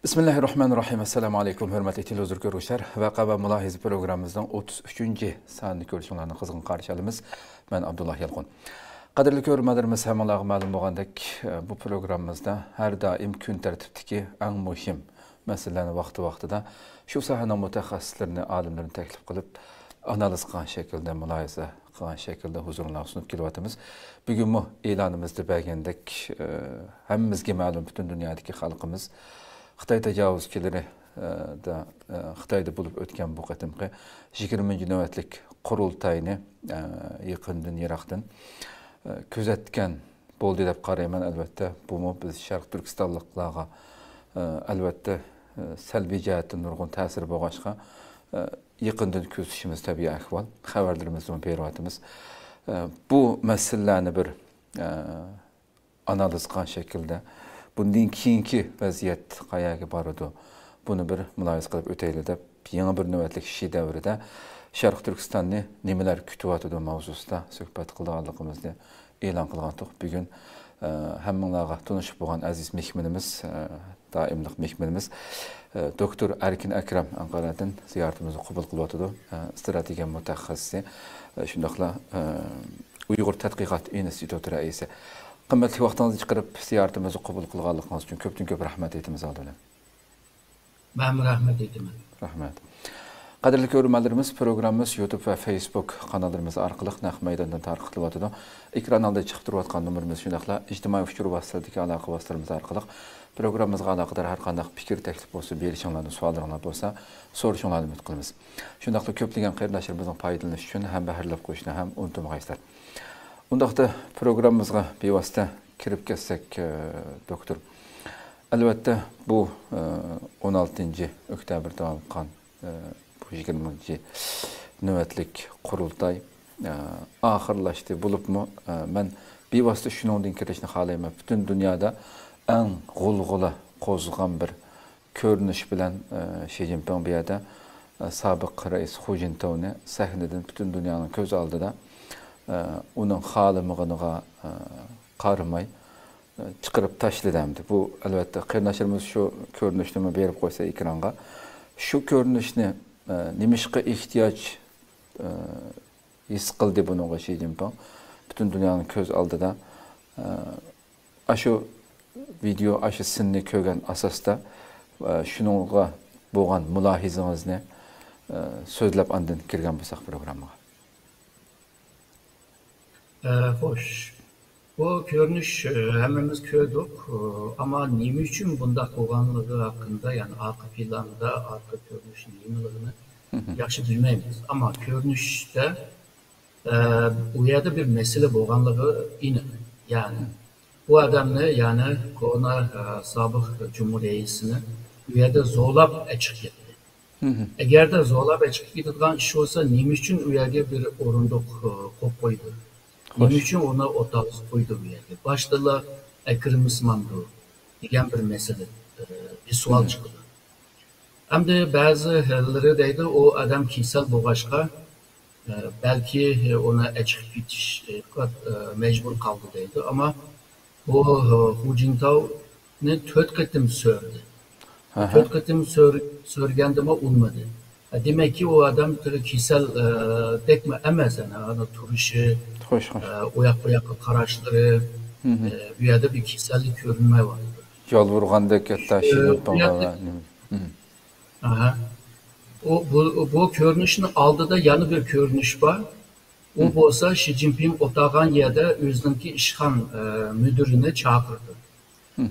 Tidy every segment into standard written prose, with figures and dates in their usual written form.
Bismillahirrahmanirrahim. Assalamu alaikum, hürmetli televizyon görüşler. Vaka ve Mülahiz programımızdan 33. saniyli görüşünlerini kızgın karşılayalımız. Ben Abdullah Yalqın. Kadirli görmelerimiz hem Allah'a malum olgandak bu programımızda her daim gün tertipteki en muhim meselelerini vakti-vaktida şu sahanın mütehassislerini, alimlerini teklif kılıp analiz kılan şekilde, mülahize kılan şekilde huzuruna sunup kilovatımız. Bugün bu ilanımızda belgendek hemimizge malum bütün dünyadaki halkımız Xitay tecavüzçileri da Xitayda bulup ötken bu qatimqi 20. növetlik qurultayını yaqindan yiroqdan kuzatgan bo'ldi deb qarayman. Albatta bu biz Sharq Turkistonliklarga albatta salbiy jihatdan nurg'un ta'sir bo'lg'achqa yaqindan kuzatishimiz tabiiy ahvol. Xabarlarimizni beryapmiz. Bu masalalarni bir analiz qilgan shaklda bundan keyingi vaziyat qayaga boradi? Buni bir mulohaza qilib o'taylik deb yangi bir navbatlik ish davrida Sharq Turkistonni nimalar kutyotidi mavzusida suhbat qilganligimizni e'lon qilgandik. Bugun hammalarga tanishib bo'lgan aziz mehmonimiz, doimlik mehmonimiz doktor Erkin Akram Anqaradan ziyoratimizni qabul qilyotidi. Strategiya mutaxassisi, shundaqla Uyg'ur tadqiqot instituti raisi. Qimmatli vaqtingizni chiqarib ziyoratimizni qabul qilganligingiz uchun ko'p rahmat aytamiz oldin. Ben rahmet aytaman. Rahmat. Qadrli ko'ruvchilarimiz, programmamiz YouTube va Facebook kanallarimiz orqali naq maydondan tarqatilyotidi. Ekran oldida chiqib turayotgan nomerimiz shundaqla ijtimoiy uchur vositadagi aloqa vositalarimiz orqali programmamizga aloqador har qanday fikr, taklif bo'lsa, berishinglarni, savollaringiz bo'lsa, so'rashinglarni umid qilamiz. Shundaqla ko'plagan qarindoshlarimizni foydalanish uchun ham bahrlab qo'yishni ham unutmaysizlar. Undaqda programmamizga bevosita kirib ketsak, doktor. Albatta bu 16 oktyabrda bo'lgan bu 20 navbatlik qurultay oxirlashdi bo'libmi? Men bevosita shuningdan kirishni xohlayman. Butun dunyoda eng g'ulg'ula qo'zg'agan bir ko'rinish bilan Xi Jinping bu yerda sobiq rais Hu Jintao'ni sahnadan butun dunyoning ko'z oldida uning xolimig'iga qaramay chiqarib tashladim. Bu albatta qarindoshlarimiz shu ko'rinishni berib qo'ysa ekranga, shu ko'rinishni nimishqa ehtiyoj his qildi bunga Xi Jinping butun dunyoning ko'z oldida shu video, shu sinni ko'rgan asosda shunga bo'lgan mulohazangizni so'zlab andin kirgan bo'lsak programmaga. Hoş. Bu görünüş hemimiz gördük ama nime için bunda olanlığı hakkında, yani arka planda arka görünüşün nimelerini yaxşı bilmeyiz. Ama görünüşte bu yerde bir mesele olanlığı yine. Yani bu adamı, yani korona sabık Cumhuriyet'sini bu yerde zorlap açık etti. Eğer de zorlap açık edilen iş olsa nime için bu yerde bir orunduk koydu. Bunun için ona otağız koydu bir yerde. Baştalar Ekrem Müslüman'dı diyen bir mesele, bir sual çıktı. Hem de bazı yerleri deydi, o adam kişisel boğaçka belki ona açık bitiş mecbur kaldı deydi. Ama o Hu Jintao'nu 4 kıtım söyledi. 4 kıtım söylegendime olmadı. Demek ki o adam kişisel tekme emez, yani turuşu, oyak karışları, bir yerde bir kişisellik görünme var. Yol vurgandaki hatta bu görünüşün aldığı yanı bir görünüş var. O olsa Xi Jinping otağın yerde özündeki işhan müdürünü çağırdı.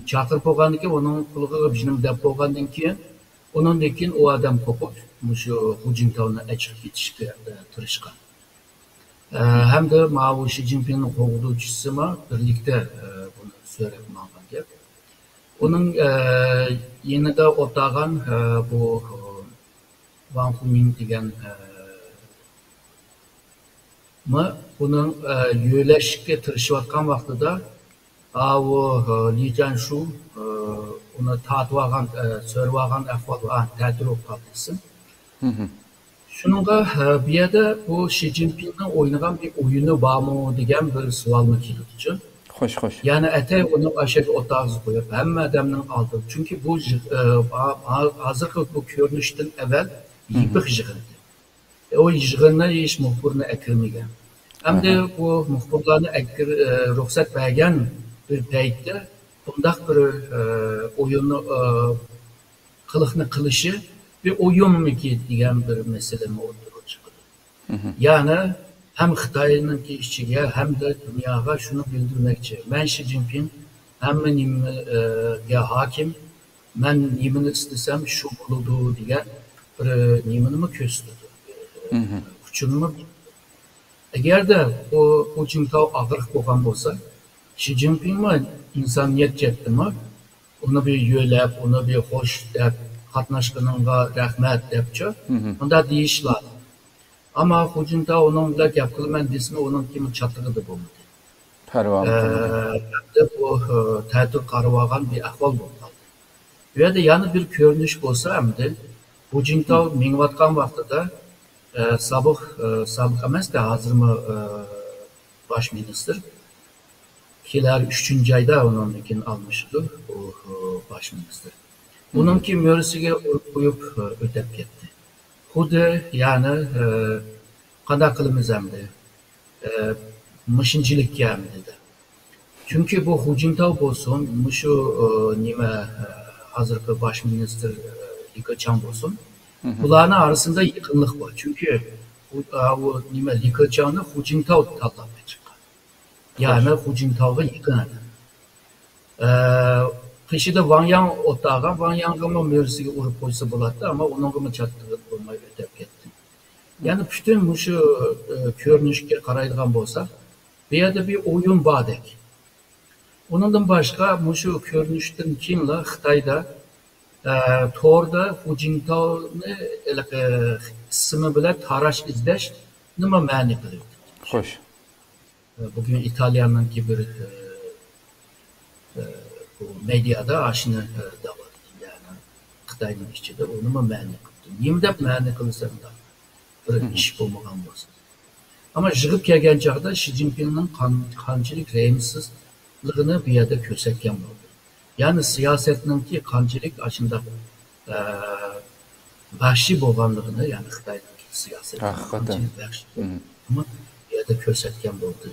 Çağırıp oğandı ki onun kuluğu bizim dep oğandı ki onun dekin o adam kopup Hu Jintao'nu açık yetişki tırışkan. Hem de Mao Xi Jinping'in kovuluşçusu birlikte bunu söyleyip mağdur. Onun yeni de otağın bu Wang Humin diyen bunun yöleşke tırışıvatkan vakti da o Li Jianshu onu tatvagan, söylvagan ahval tədbir olmalısın. Şununla bir yerde bu Xi Jinping'in oynayan bir oyunu var mı diyen bir sualını kilitçi. Hoş. Yani ete onu aşağı otağızı koyup hem adamın aldı. Çünkü bu hazır bu görünüşten evvel yıpık jığındı. O jığınlar iş muhbirine ekirmegen. Hem de bu muhbirlerini ruhsat vergen bir peytte bundak bir oyunu kılıkını kılışı bir oyun mu ki diyen bir mesele mi ortaya çıkıyor. Yani hem Xitay'ın ki işçiye hem de dünyaya şunu bildirmekçi. Ben Xi Jinping hem nimeye hakim, ben nimeni istesem şu buludu diye bir nimeni mi köstüdü. Uçunumu eğer de o Jintao ağırlık boğan olsa, Xi Jinping mi insaniyet cetti mi, onu bir yölep, onu bir hoş dep, katnaşkınınga rahmet depçe, onda deyişler. Ama Hu onunla gap kılman desme onun kimi çatlığı da bulmadı. Bu tədbir qarıvagan bir ahval bulmadı. Ve de yani bir görünüş olsa hem de Hu Jintao minvatkan vaxtıda sabık emas da hazır mı baş minister kiler 3. ayda onun için almıştı o baş minister. Onun ki mörüsüge uyup ötep gitti. Hudu yani qanday qilimiz hamdi mışınchilikka hamdi. Çünkü bu Hu Jintao bo'lsin, shu nima hozirgi bosh ministr Li Keqiang bo'lsin, bularning arasında yaqinlik bor. Çünkü o nima Li Keqiangni Hu Jintao tanlab chiqqan. Yani Hu Jintaoga yaqin edi. Qishida Wang Yang o'tag'an, Wang Yang'ga mörisiga urib qo'ysa bo'ladi, ama onunga chattig'i bo'lmay o'tib ketdi. Yani bütün şu görünüşe qaraydigan bo'lsak, bu yerda bir oyun bardek. Onundan başka şu görünüşten kimla Xitayda to'g'rida Hu Jintao'ni ismi bilan tarash izlash nima ma'ni qiladi? Xo'sh. Bugün İtalyanın gibi bir bu medyada aşını davadı. Yani Xitayning içinde onu mu ma'ni qildi? Nimda ma'ni qilsa da bir iş bo'lmagan bo'lsa. Ama jig'ib kelgan chog'da Xi Jinpingning qanchalik rehmsizligini bu yerda ko'rsatgan bo'ldi. Yani siyosetninki qanchalik aşında vahshiy bo'lganligini, yani Xitoyning siyosati qanchalik vahshiy ama bu yerda ko'rsatgan bo'ldi.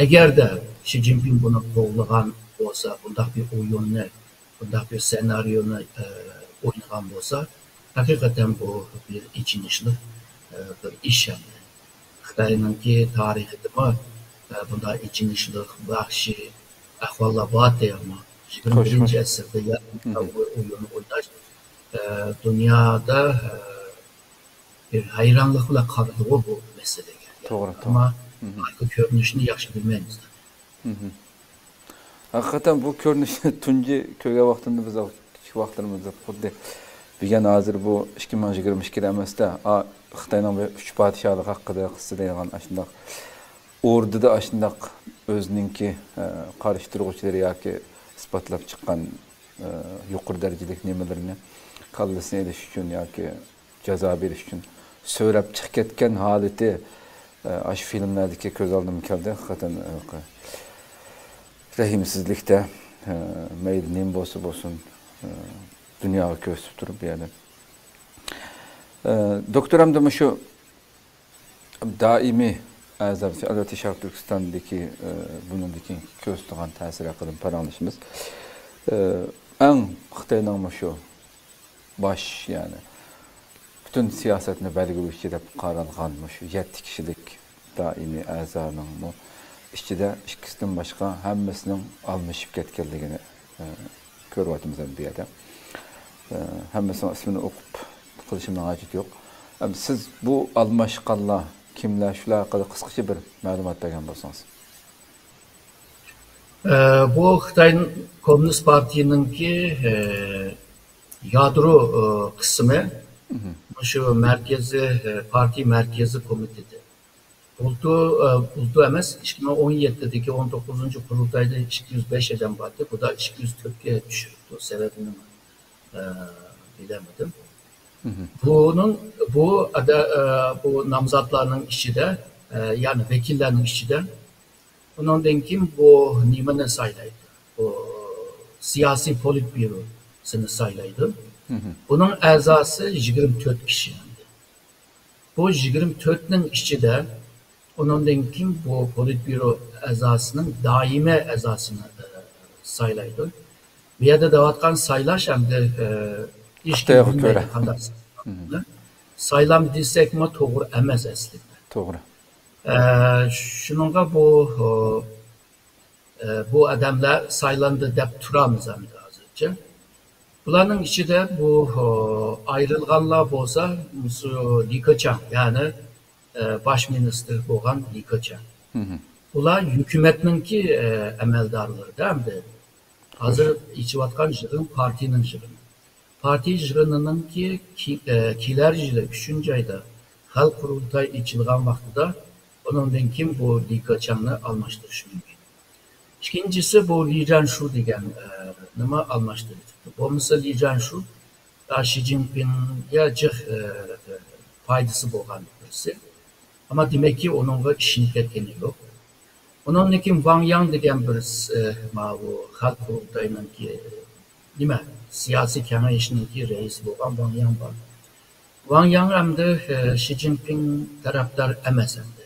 Eğer de Xi Jinping bunu qo'llagan bo'lsa, bundaq bir oyunni, bundaq bir senaryoni o'ynagan bo'lsa, hakikaten bu bir ichinishli bir iş yani. Xitoyninki tarixida bunda ichinishlik, vahshiy ahvollar bor deyapman. 21. asrda oyunu o'ynash dunyoda bir hayronlik bilan qaradi bu masalaga. To'g'ri. Ama arka görünüşünü yaxshi bilmaymiz. Hakikaten bu görünüşü tunji ko'rgan vaqtında biz vaqtlarimizda xuddi bilgan hozir bu 2022 emasda Xitoyning 3 podshohlik haqida qissa degan ashundaq o'rdida ashundaq o'zininki qarshi turg'uvchilari yoki isbotlab chiqqan yuqori darajalik nimalarni kallasini elish uchun yoki jazo berish uchun so'rab chiqib ketgan holati aşı filmlerdeki göz aldığım keldi. Hakikaten rahimsizlikte meyil neyim bolsun dünyaya köstüp durup bir yerde. Doktoram da şu daimi azabı Alati Şarkı Türkistan'daki bunundaki köstüğün tesir akıdın paranlaşımız. En Xitayning şu baş yani bütün siyasetini belgileyişçi de qaralğanmış 7 kişilik daimi a'zoning ichida ikkisidan boshqa hammasining almashib ketganligini ko'ryapmiz bu yerda. Hammasining ismini o'qib qilishimning hojati yo'q. Siz bu almashqanlar kimlar, shular haqida qisqacha bir ma'lumot bergan bo'lsangiz. Bu Xitoy Komünist Partiyaninki yadro qismi şu merkezi parti merkezi komitesi. Buldu emas 2017'deki 19. kurultayda 205 eden vardı. Bu da 204'e düşürdü. O sebebini bilemedim. Bu namzatlarının işi de yani vekillerinin işi de Ondan kim bu nimeni saylaydı. Bu siyasi politbürosunu saylaydı. Bunun azası 24 kişi. Bu 24'nin içinde ondan kim bu politbüro azasının daime azasını saylaydı. Bir yerde davatkan saylaş hem de İşte göre. Saylam desek mi doğru emez aslında. Doğru. Şununla bu adamlar saylandı dep turamız hem de azıcık. Bunların içinde bu ayrılganlar bolsa Li Keqiang yani baş minister olan Li Keqiang. Ular hükümetninki emeldarları değil mi? Hazır içivatkan jığın partinin jığını. Parti jığınının ki kilerciyle 3. ayda halk kurultay içilgan vaxtıda onundan kim bu Li Keqiang'ı almıştırışı mümkün. İkincisi bu Li Zhanshu degen nima almıştırdı. Bu mesela Li Zhanshu Xi Jinping'e cık faydası bolgan birisi. Ama demek ki onunla işini ketgeni yok. Onun kim Wang Yang degen birisi bu halk kurultayının ki nima siyasi kengayişinin ki reisi bolgan Wang Yang var. Wang Yang hem de Xi Jinping taraftar emas hem de.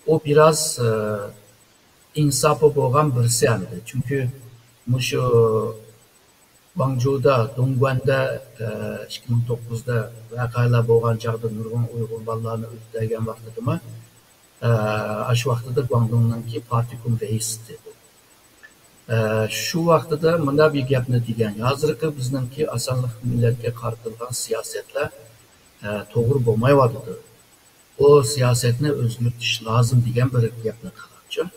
O biraz insafı bolgan birisi hem de. Çünkü şu Guangzhou'da, Dongguan'da 2009'da vakaylar bolgan çağda nurgun Uyghur ballarını ötüdegen vaxtıda mı şu vaxtıda Guangdong'daki partikum reisdi. Şu vaxtıda mında bir gapni degen. Hazırki bizningki asanlık milletke qartılgan siyasetler doğru bolmayvadıdı. O siyasetini özgürtüş lazım degen bir gapni qilapçı.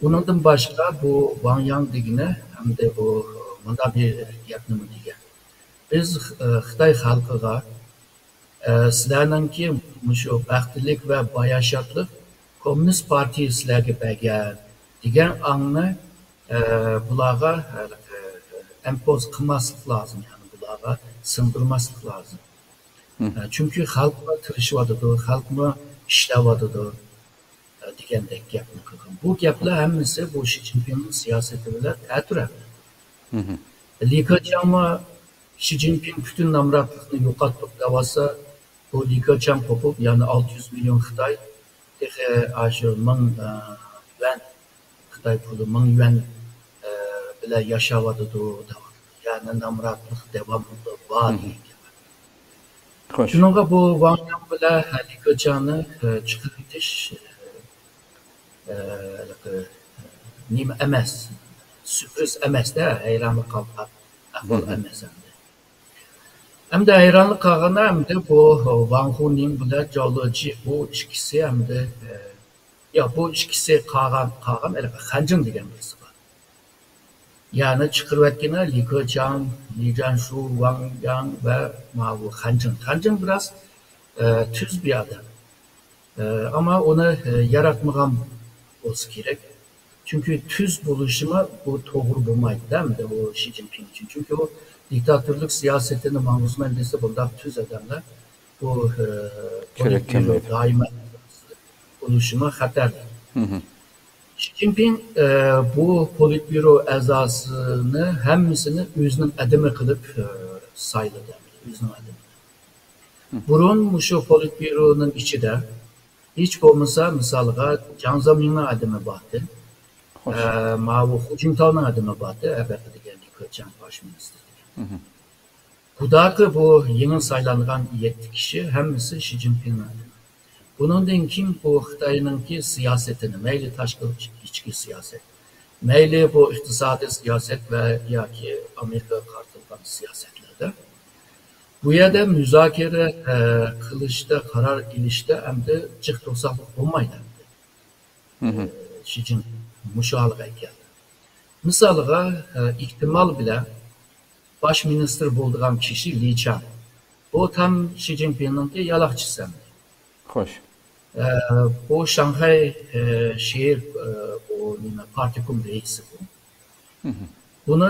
Bundan başka bu Wang Yang degine hem de bu mında bir gapni degen. Biz Xitoy xalqiga sizlarninki şu baxtlilik ve bayaşatlık Komünist Parti sizlarga bergan degan angni bularga empoz qilmaslik lazım yani bularga singdirmaslik lazım. Çünkü xalqma tirishyotidi, xalqma ishlayotidi degandek gapni qilgan. Bu gaplar hammasi bu Xi Jinpingning siyosati bilan ta'tiradi. Li Keqiang Xi Jinping bütün namratlıkni yo'qotib davasa bu Li Keqiang qo'pib yani 600 milyon Xitoy şu 1000 yuan Xitoy puli 1000 yuan bilan yashayotidi. Yani namratlık devam var. Şununla bu Wang Yang bilan Li Keqiangni chiqib ketish nima emas, sürpriz emas da hayronlik qolgan ahvol emas. Hem de hayranlık qolganda hem de bu Wang Huning bilan Zhao Leji bu ikisi hem de bu ikisi qolgan Han Zheng degan birisi bor. Yani chiqirayotgan Li Keqiang, Li Zhanshu, Wang Yang ve bu Han Zheng. Han Zheng biraz tüz bir adam. Ama onu yaratmagan olsa gerek. Çünkü tüz buluşuma bu doğru bulmaydı değil mi de o Xi Jinping için. Çünkü o diktatörlük siyasetini manguzman dese bunda tüz adamlar bu daima buluşuma hatarlı. Xi Jinping bu politbüro azasını hemmisini özünün adımı kılıp sayladı. Özünün adımı. Burun şu politbüronun içinde hiç olmasa misalga Jiang Zemin'in adımı vardı. Hu Jintao'nun adımı vardı. Evet degan Li Keqiang baş minister. Budaki bu yeni saylangan 7 kişi hemmisi Xi Jinping'in adımı. Bunun kim bu Xitoy'ninki siyasetini, meyli tashqi ichki siyaset, meyli bu iqtisodiy siyaset ve yoki Amerika qartilgan siyasetlerde bu yerda müzakere qilishda, qaror ilishda hamda jiq to'saqlik bo'lmaydi. Xi Jinping mushoalaga keldi. Misoliga ihtimol bilan baş minister bo'lgan kishi Li Qiang. Bu tam Xi Jinping'ninki yaloqchisi. Xo'sh. Bu Shanghai şehir o partikum reisi bu. Bunu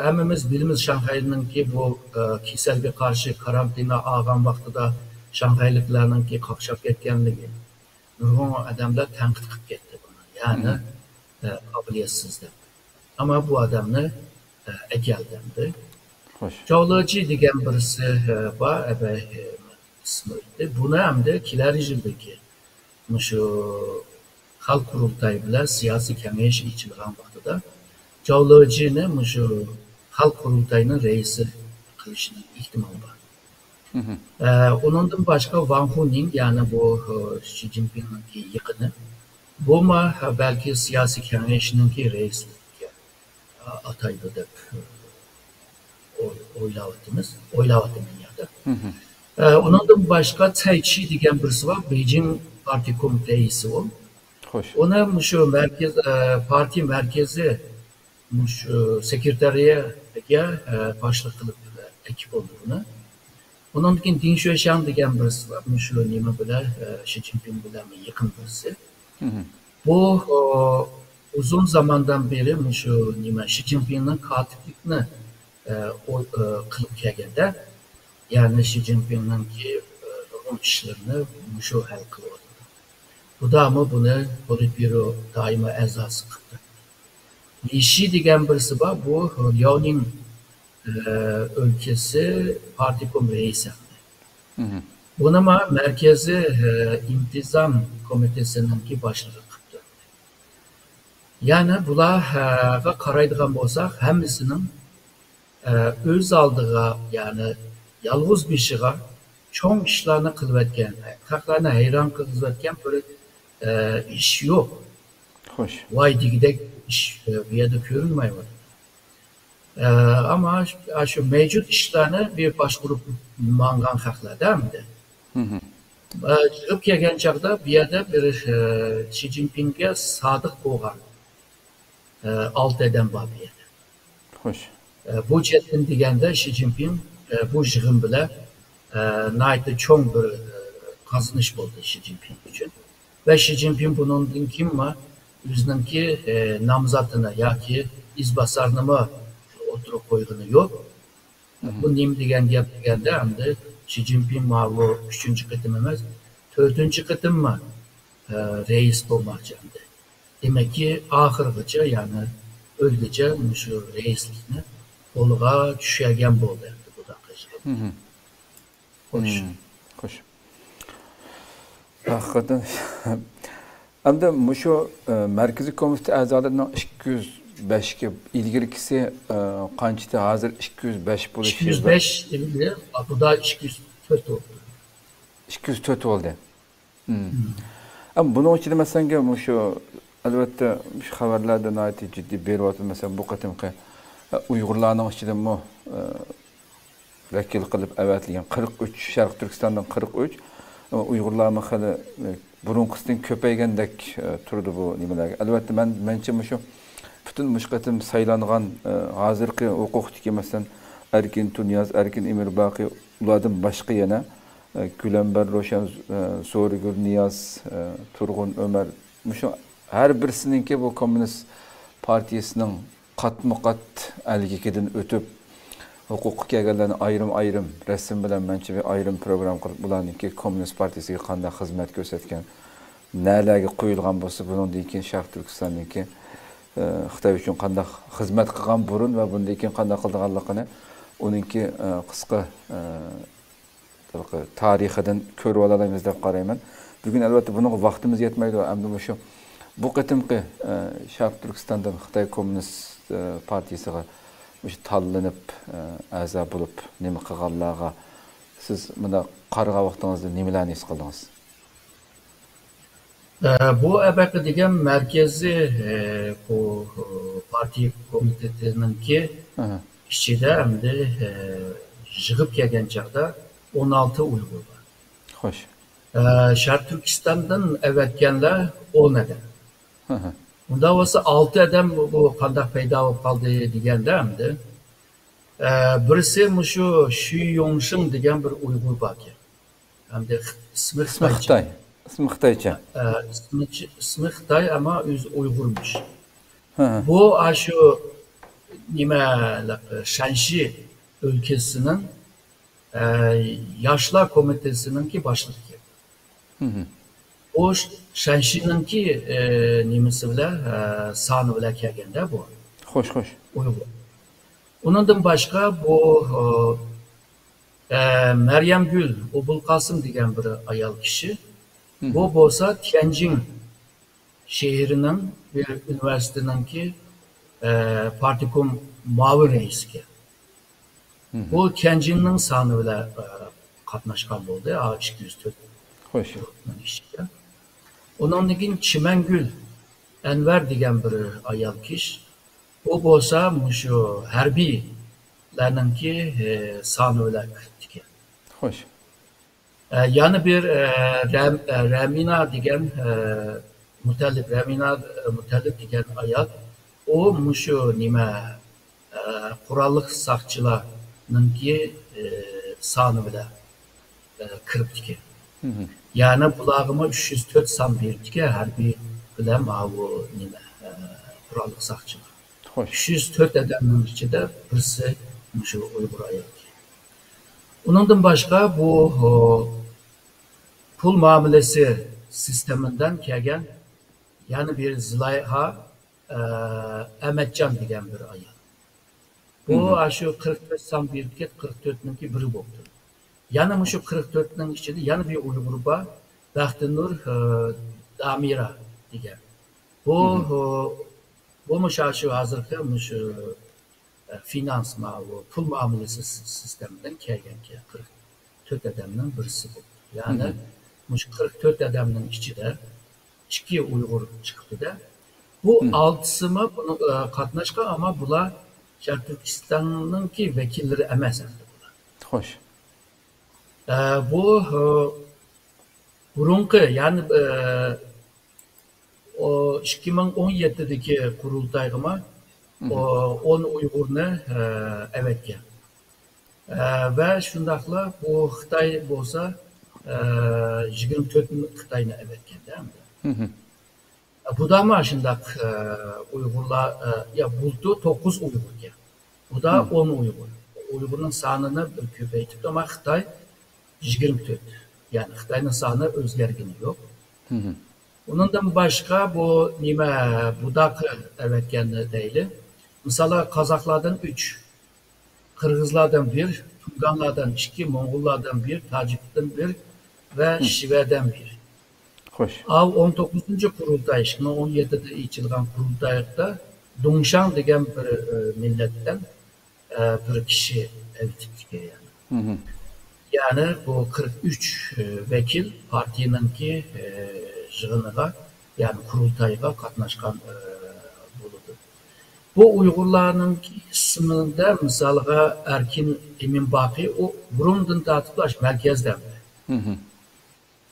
hemimiz bilimiz Şanghay'ninki bu keselge karşı karantina ağan vaxtıda Şanghaylıklarınki qaqshab ketganligi. Nurg'un adamlar tanqid qilib ketdi buni. Yani kabiliyetsizdi. Ama bu adamını egeldemdi. Xo'sh. Jovloji degan birisi var, ismi. Buni hamda kelari yildagi shu xalq qurultayi bilan siyosiy kengash ichilgan vaqtida Jovlojini shu xalq qurultayining raisi qilishning ehtimoli bor. Undan boshqa Wang Huning, ya'ni bu Xi Jinpingning yaqini, bu belki siyosiy kengashning raisligiga ataydi deb o'ylayapman yani. Ondan başka Cai Qi degan birisi var, Beijing Parti Komitesi o. Xo'sh. Ona şu merkez parti merkezi şu sekreteriyaya başlık kılıp ekip olduğunu. Onun için Ding Xuexiang degan birisi var, şu nima bilan Xi Jinping bilan yakın birisi. Bu uzun zamandan beri şu nima Xi Jinping'in katiplikni kılıp kelganda, yani Xi Jinping'in ki onun işlerini şu hal kılıyordu. Bu da ama bunu Politbüro daima a'zosi qildi. Li Shi degan birisi var, bu Liaoning ülkesi partikom reisi. Bunu merkezi intizam komitesinin ki başlığı qildi. Yani bularga qaraydigan bo'lsak, hammasının öz aldığı, yani yalğız beshiga cho'ng ishlarni qilayotgan, xalqlarni hayron qilayotgan bir ish yo'q. Xo'sh. Voy degidek ish bu yerda ko'rinmayapti. Ama şu mevcut ishlarni bir boshqarib mangan xalqlarda hamda. Chiqib kelgan chaqda bu yerda bir Xi Jinpingga sodiq bo'lgan 6 odam bor bu yerda. Xo'sh. Bu chetdan deganda Xi Jinping bu yig'in bilan naytı cho'ng bir qazinish bo'ldi Xi Jinping uchun. Ve Xi Jinping bundan kim o'zininki nomzodini yoki izbosarni o'tirib qo'ygani yo'q. Bu nima degan gap deganda, hamda Xi Jinping bu 3-chi qitim emas, 4-chi qitimmi reis bo'lmoqchi. Demak ki oxirigacha, ya'ni o'lgacha shu reislikni qo'liga tushgan bo'ldi. Xo'sh. Xo'sh. Hakikaten hamda şu Merkezi Komite a'zolarining 205 ga ilgirkisi qanchta hozir 205 bo'lishi? 205 endi bu da 204 oldu. 204 oldu. Ama bunun için mesela şu elbette şu haberlerde nayet ciddi beryapti. Mesela bu qatimqi Uyg'urlarning içinde vakil qilib avatlagan 43, Sharq Turkistondan 43, Uyg'urlar hali burunqisidan ko'paygandek turdi bu nimalarga. Albatta mencha shu butun mushqatim saylangan hozirgi huquqdagi masalan Erkin Tunyaz, Erkin Emirbaqi, ulardan boshqa yana Gülenber Roşan, So'rigul Niyaz, Turg'un Ömer, shu har birisininki bu Komünist partiyasining qatma-qat algikidan o'tib huquqqa kelganlarni ayrim rasm bilan mencha bir ayrim program qilib bularniki Komünist partiyasiga qanday xizmat ko'rsatgan, nalarga qo'yilgan bo'lsa, bundan keyin Sharq Turkistonniki Xitoy uchun qanday xizmat qilgan burun va bundan keyin qanday qilganligini uninki qisqa tarixidan ko'rib olamiz deb qarayman. Bugun albatta buning vaqtimiz yetmaydi. Endi shu bu qatimqi Sharq Turkistondan Xitoy Komünist partiyasiga tanlanib a'zo bo'lib nima qilganlarga siz bunda qarg'a vaqtingizda nimalarni his qildingiz? Bu albatta degan markazi bu partiya komitetininki ichida hamda yig'ib kelgan chaqda 16 Uyg'ur bor. Xo'sh. Sharq Turkistondan avatganlar 10 odam. Unda bo'lsa 6 odam bu qanday paydo bo'lib qoldi deganda hamda birisi shu Xu Yongsheng degan bir Uyg'ur bor ekan. Hamda ismi Xitoy. İsmi Xitoycha. İsmi Xitoy ama o'zi Uyg'urmish. Bu shu nima Shanxi ülkesinin Yaşlar Komitesi'ninki başlığı. O Şenshin'inki nimesi bile sanı bile kelgende bu. Hoş hoş. Uygur. Onundan başka bu Meryem Gül, Obul Kasım degen bir ayal kişi. Bu bolsa Tianjin şehrinin bir üniversiteninki partikom mavi reisi. Bu Tianjin'nin sanı bile katnaşkan oldu. A204 Hoş. kişiye. Ondan Çimengül Enver degen bir ayal kişi. O bolsa şu harbiylerinki sanı bile kritik. Hoş. Yani bir Remina degen mutellip, Remina mutellip degen ayal, o şu nime kurallık sakçılarınki sanı bile kritik. Yani bulağıma 304 san birdik harbi bilem avu nime kurallık sakçılar. Hoş. 304 adamın içinde birisi şu Uygur ayal. Ondan başka bu pul muamelesi sisteminden kelgen yani bir Züleyha Ahmetcan degen bir ayal. Bu aşı 44 san birket 44'ninki biri oldu. Yani şu 44'nin içinde yani bir Uygur var Baxtinur Damira degen. Bu aşı hazırki finans pul muamelesi sisteminden kelgen ki 44 adamın birisi bu. Yani 44 adamın içinde 2 Uygur çıktı da bu altısı mı bunu katnaşka ama bunlar Türkistan'ın ki vekilleri emas endi bular. Hoş. Bu burunqi yani o 2017'deki kurultayıma 10 Uygur'unu evetken. Ve şundakla bu Xitay bolsa 24 Xitay'ını evetken değil mi? Bu da ama şundak Uygurlar ya buldu 9 Uygur'ken. Bu da 10 Uygur. Uygur'un sanını bir köpeytip ama Xitay 24. Yani Xitay'ın sanı özgergini yok. Ondan başka bu nime budak evetken değil. Mesela Kazaklardan 3, Kırgızlardan 1, Tuganlardan 2, Mongollardan 1, Tacik'ten 1 ve Şive'den 1. Hoş. Av 19. kurultay, 2017'de içilgan kurultayda Dongshan degen bir milletten bir kişi evtipti yani. Yani bu 43 vekil partininki jığınıga yani kurultayga katnaşkan buludu. Bu Uygurlarning isminde misalga Erkin Eminbaqi o burundan tartiblaş merkezde.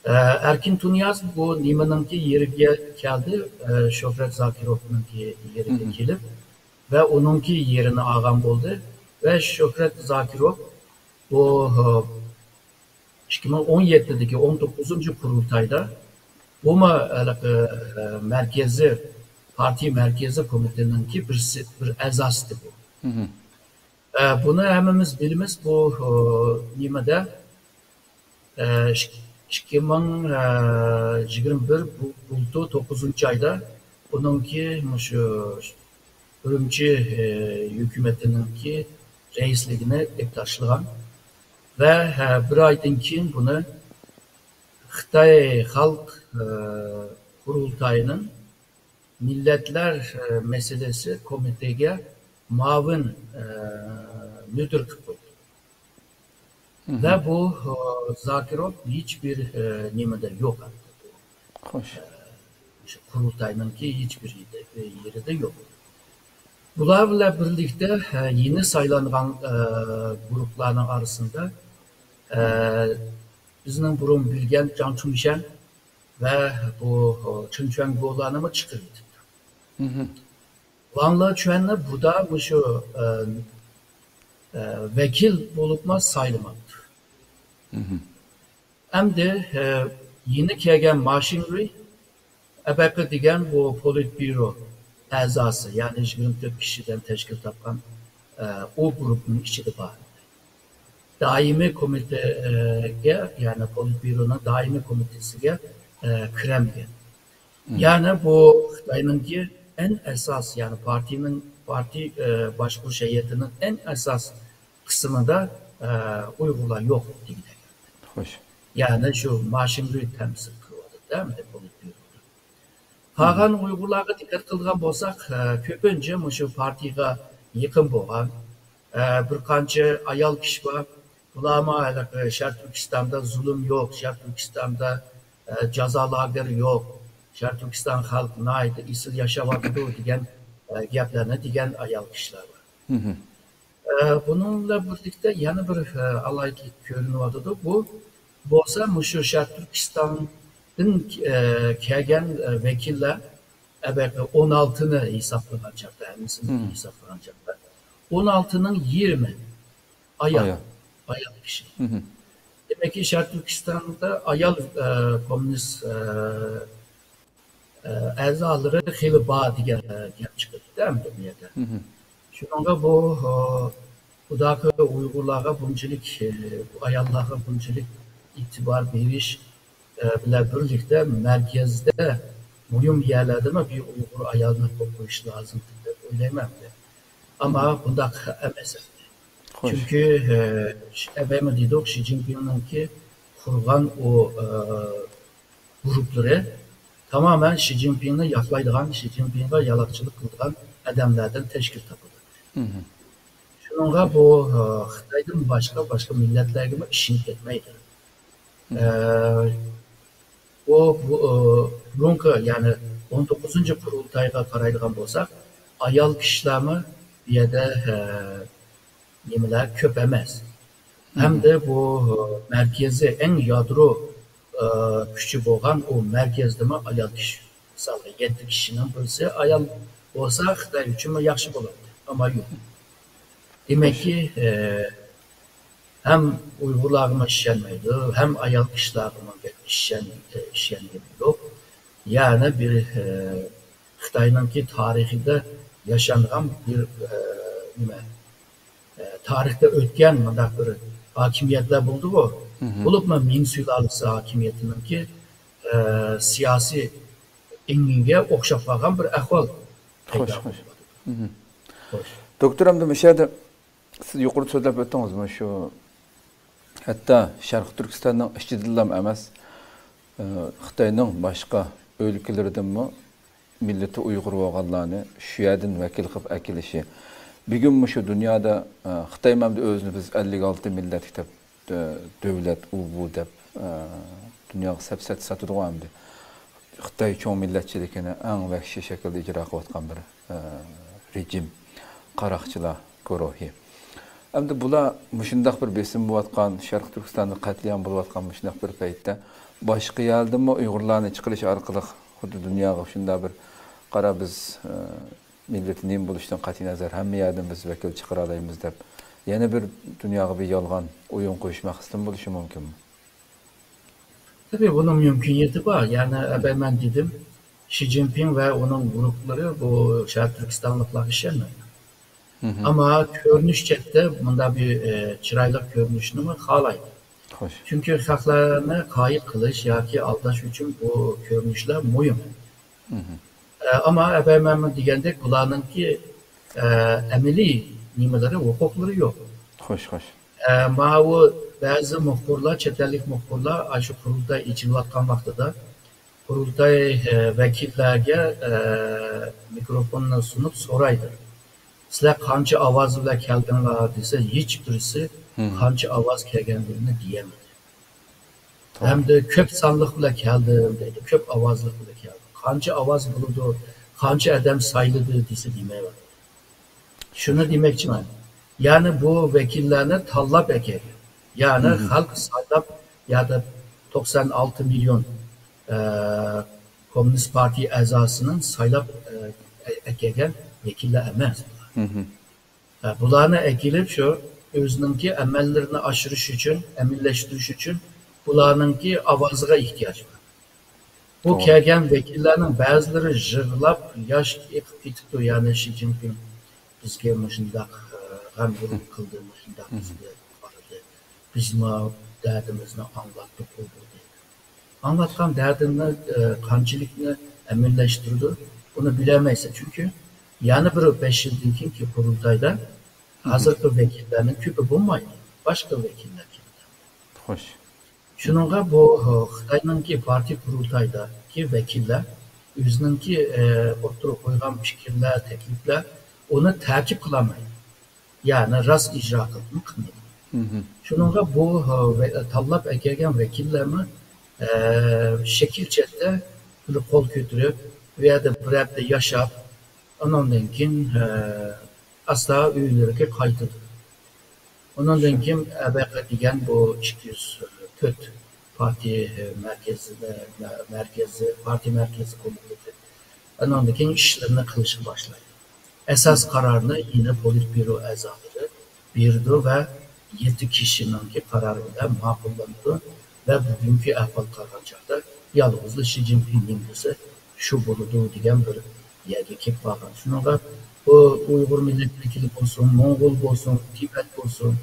Erkin Tunyaz bu nimaninki yeriga keldi, Shohrat Zokirovninki yeriga kelib ve onunki yerini olgan bo'ldi ve Shohrat Zokirov bu 2017'deki 19. kurultayda bu merkezi parti merkezi komiteninki bir azasıydı bu. Bunu hemimiz bilimiz bu nimede 2021 buldu 9. ayda bununki şu Ürümçi hükümetininki reisliğine ektaşlıgan ve bir aydan keyin bunu Xitay Halk Kurultayının Milletler Meselesi Komitege mavin müdür kıldı. Ve bu Zakirov hiçbir nimede yok artık. Hoş. Kurultayınınki hiçbir yeri de yok. Bunlarla birlikte yeni sayılan grupların arasında bizim burun bilgen Can Çumşen ve bu Çınçuen Goğlan'ımı çıkırdı. Vanla Çuen'le bu da şu vekil olupma sayılmadı. Hem de yeni kelgen maşinri ebeki degen bu politbüro azası yani 24 kişiden teşkil tapan o grubun içinde var. Daimi komiteye yani politbüronun daimi komitesiye kiremgen. Yani bu Xitay'nınki en esas yani parti başkuruş heyetinin en esas kısmında Uygurlar yok değil. Hoş. Yani şu maşinliği temsil kılıyordu değil mi? Politbüroda. Kalan Uygurlarga dikkat kılgan bolsak, köpünce şu partiga yakın boğan, bir kança ayal kişi var. Bulama Şark Türkistan'da zulüm yok, Şark Türkistan'da cezalar yok. Şark Türkistan halk naydı, isil yaşavadıdı diyen gaplarını diyen ayal kişiler var. Bununla birlikte yana bir alaylık görünüyordu. Bu bolsa şu Şark Türkistan'ın kelgen vekiller 16'nı hesaplanacaklar, emisini hesaplanacaklar. 16'nın 20 ayal kişi. Demek ki Şark Türkistan'da ayal komünist əzaları xeyli bağ diye çıkıyor değil mi dünyada? Şununla bu da Uygurlarga bunçilik, bu ayallarga bunçilik itibar veriş bile birlikte merkezde mühim yerlerde mi bir Uygur ayalını koymuş lazım diye öyleyemem de. Ama bunda emes. Çünkü evime dedik Xi Jinping'in ki kurgan o grupları tamamen Xi Jinping'i yaklaydıgan, Xi Jinping'e yalakçılık kıldıgan adamlardan teşkil tapıldı. Şununla bu Xitay'dan başka milletlerine işin etmeydi. Bunun yani 19. kurultayga karaydıgan bolsak, ayal kişilerimi bir yerde yemeler köp emez. Hem de bu merkezi en yadro küçük olan o merkezde mi ayal kişi. Mesela 7 kişinin birisi ayal olsa Xitay için yaxşı bolardı. Ama yok. Demek ki hem Uygurlarıma işlenmeydi, hem ayal kişilerime işlenmeydi yok. Yani bir Xitay'ınki tarihinde yaşanan bir tarihte ötken bir hakimiyetler buldu bu. Bulup mu Ming sülalesi hakimiyetinin ki siyasi enginge okşap bakan bir ahval. Hoş. Doktor Hamdi Müşahede, siz yukarı söylep öttünüz mü şu hatta Şarkı Türkistan'ın işçi dillam emas Xitay'nın başka ülkelerden mi milleti Uygur oğullarını şu yerden vekil kılıp ekilişi. Bir gün şu dünyada Xitay memde özünü biz 56 millet kitap devlet bu dep dünya sepset satıdı o amdi. Xitay çoğu milletçilikini en vahşi şekilde icra kılatkan bir rejim, qaraqçılar guruhi. Endi bular müşündaq bir besim bulatkan, Şarkı Türkistan'da katliam bulatkan müşündaq bir paytda başka yerde mi Uygurlarını çıkılış arkalık hudu dünyaya şunda bir qara biz milletin neyim buluştan qati nazar hem yerden biz vekil çıkaralayımız dep yeni bir dünyaya bir yalgan oyun koyuşmak istem buluşu mümkün mü? Tabii bunun mümküniyeti var. Yani ben dedim Xi Jinping ve onun grupları bu Şarkı Türkistanlıklar işlemedi. Ama görünüşçekte bunda bir çıraylık görünüşünü mü halaydı. Hoş. Çünkü haklarını kayıp kılış ya ki aldaş için bu görünüşler mühim. Ama ben diyende kulağının ki emeli nimeleri, hukukları yok. Hoş. Ama o bazı muhburlar, çetellik muhburlar şu kurulda içilatkan vaxtıda kurultay vekillerge mikrofonunu sunup soraydı. Sizler qancha ovoz bilan keldinglar desa hech birisi qancha ovoz kelganligini diyemedi. Hem de ko'p sonliq bilan keldim deydi, ko'p ovozliq bilan keldim. Qancha ovoz bo'ldi, qancha odam sayladi desa demayman. Shuni demoqchiman. Yani bu vekillarni tanlab ekan. Yani xalq saylab ya da 96 milyon Komünist Parti a'zosini saylab ekan vekillar emas. Bularını ekilip şu özününki emellerini aşırış için, emilleştiriş için bularınki avazıga ihtiyaç var. Bu kelgen vekillerinin bazıları jırlap yaş ekip gitipti yani Xi Jinping bizge müşündaq hem vurup kıldı müşündaq bizge aradı. Biz ma derdimizni anlattık oldu. anlatkan derdini, kancılıkını emirleştirdi. Bunu bilemeyse çünkü yani bir 5 yıldan ki kurultayda hazırki vekillerinin küpü bulmaydı. Başka vekiller geldi. Hoş. Şununla bu Xitay'nınki parti kurultaydaki vekiller özününki oturup koygan fikirler, teklifler onu takip kılamaydı. Yani rast icra kılmaydı. Şununla bu tallap ekergen vekillerimi şekilçette bir kol götürüp veya da bir evde yaşap ondan keyin asla üyelerine kaytıdı. Ondan keyin ebeka degan bu 204 parti parti merkezi komitesi ondan keyin işlerini kılışa başladı. Esas kararını yine politbüro azaları berdi ve 7 kişinin kararıyla makullandı ve bugünkü ahval kararında yalnızca Xi Jinping'in şu buludu degan bir yerga kelib qolgan. Shunga bu Uyg'ur milletvekili bo'lsin, Mo'ng'ul bo'lsin, Tibet bo'lsin,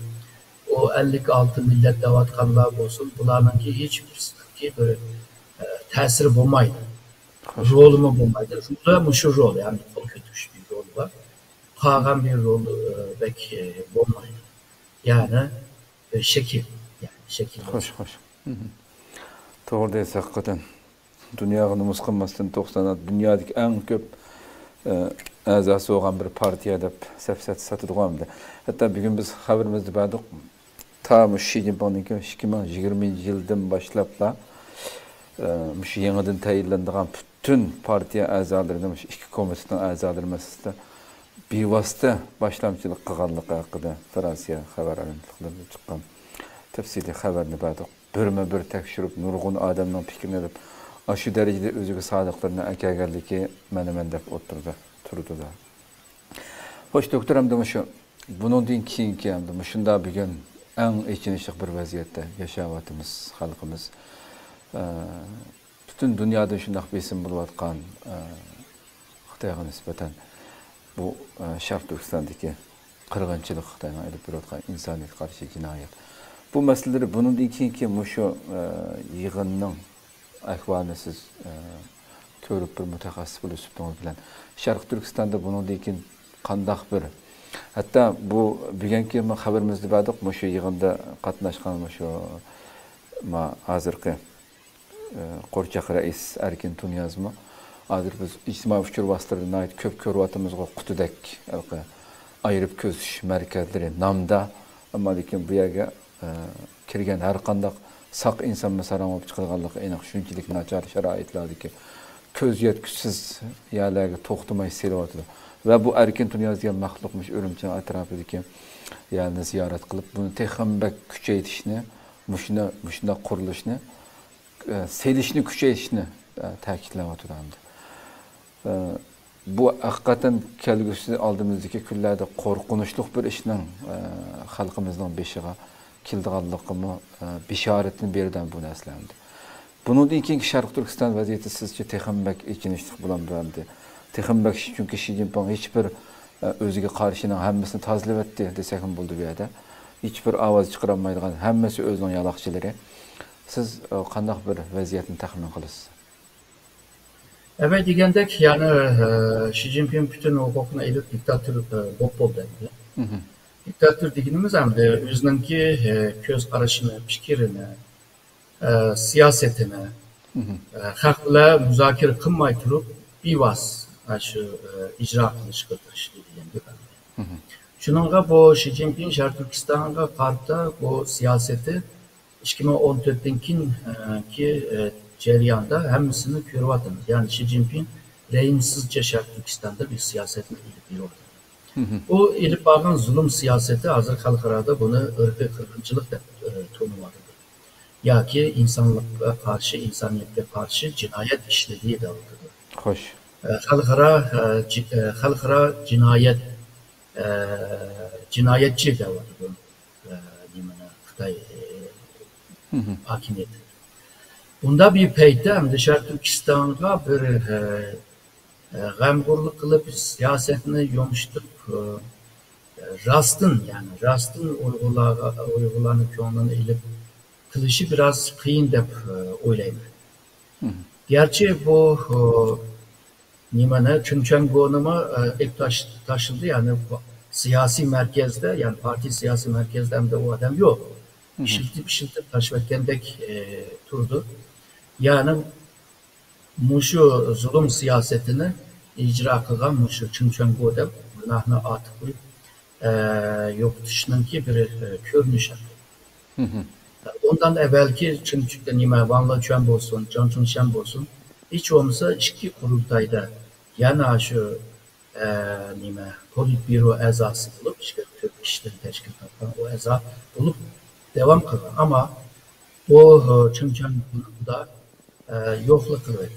o 56 millet davatkanlar bo'lsin, bularninki hech birisininki bir ta'siri bo'lmaydi. Rolimi bo'lmaydi. Shu rol, yani qo'l ko'tarish bir rol var. Qolgan bir rol bek bo'lmaydi. Yani şekil. Hoş. Doğru deysiz hakikaten. Dünyaya numus kılmasın 90'a dünyadaki en köp azası olan bir partiye de sefset satıdığım da. Hatta bir gün biz haberimizde verdik. Ta Xi Jinping'in 2020 yıldan başlapla şu yeniden tayinlendiğin bütün partiye azalarının iki komitenin azaları meselesinde bir vasıta başlamçılık kılganlığı hakkında Fransa haber alanlarında çıkan tefsili haberini verdik. Bir tekşirip nurgun adamın fikrini edip aşı derecede özgü sadıklarına ekergeldi ki menemendep oturdu da. Hoş doktor hem şu bunun din kiyinki hem de şunda bir gün en içinişlik bir vaziyette yaşavatımız, halkımız. Bütün dünyada şundak besin buluvatkan Xitayga nispeten bu Şark Türkistan'daki kırgınçılık Xitayga edip buluvatkan insaniyet karşı cinayet. Bu meseleleri bunun din kiyinki şu yığının ahvalini siz körüp bir mütexassis bulup süptüğünüz bilen. Şark Türkistan'da bunun dikin kandak bir. Hatta bu bugünkü haberimizde verdik, şu yığında katnaşkan şu hazırki Qorçaq reis Erkin Tunyazma. Hazır biz ictimai fikir vasıtalarına ait köp körvatımızga qutudek ayırıp közüş merkezleri namda ama lekin bu yerga kirgen her kandak saq insan mesela olup çıkılganlığı enak şunçilik načar şaraitlardı ki köz yetkisiz yerlerge toxtumay selavatı. Ve bu Erkin Tunyaz diyen mahlukmuş Ürümçi etrafındaki yani ziyaret kılıp bunu tehambek küçeytişini, muşunda kuruluşunu, selişini küçeytişini takitlevatı. Bu hakikaten kelgüsü aldığımızdaki küllerde korkunçluk bir işinin halkımızdan beşiğe kildiğanlığımı bişaretini birden bu neslendi. Bunun için ki Şark Türkistan vaziyeti sizce tehambek içinişlik bulan bölümde. Tehambek çünkü Xi Jinping hiçbir özüge karşının hemmesini tazlip etti desekim buldu bir yerde. Hiçbir avaz çıkaramaydıgan hemmesi özünün yalakçıları. Siz kandak bir vaziyetini tahmin kılısınız? Evet degendek yani Xi Jinping bütün hukukuna elip diktatör bol dedi. Diktatör deganimiz hem de özününki köz qarashini, fikirini, siyasetini xalq bilan muzokara qilmay turib bevas shu ijro qilish degan. Shuningga bu Xi Jinping Şark Türkistan'a qarta bu siyaseti 2014'ten ki jarayonda hammasini ko'ryapmiz. Yani Xi Jinping rejimsizce Şark Türkistan'da bir siyasetini ilip yürüyordu. Bu elip bağın zulüm siyaseti hazır halklarda bunu ırkı kırgınçılık da tanımladı. Ya ki insanlıkla karşı, insaniyete karşı cinayet işlediği de ortada. Hoş. Halkara cinayetçi de var bu Xitay hakimiyeti. Bunda bir peyde hem de Şark Türkistan'a bir gamgurluk kılıp siyasetini yomuşturup rastın uygulanıp yolunu ilip kılışı biraz kıyın dep oylayım. Gerçi bu nimene Çinçengo'numa ilk taşındı yani siyasi merkezde yani parti siyasi merkezde hem de o adam yok. Işıltıp taşvetkendek turdu. Yani muşu zulüm siyasetini icra kılgan muşu Çinçengo'da günahını atıp koyup yok dışınınki bir körünüşü. Ondan evvelki çünkü nime Vanla Çömb olsun, Cancun Şemb olsun hiç olmasa iki kurultayda yani şu nime politbüro ezası bulup işte Türk İşleri Teşkilatı'ndan o eza bulup devam kılan ama o Çinçengo'da yokluk kılıyor.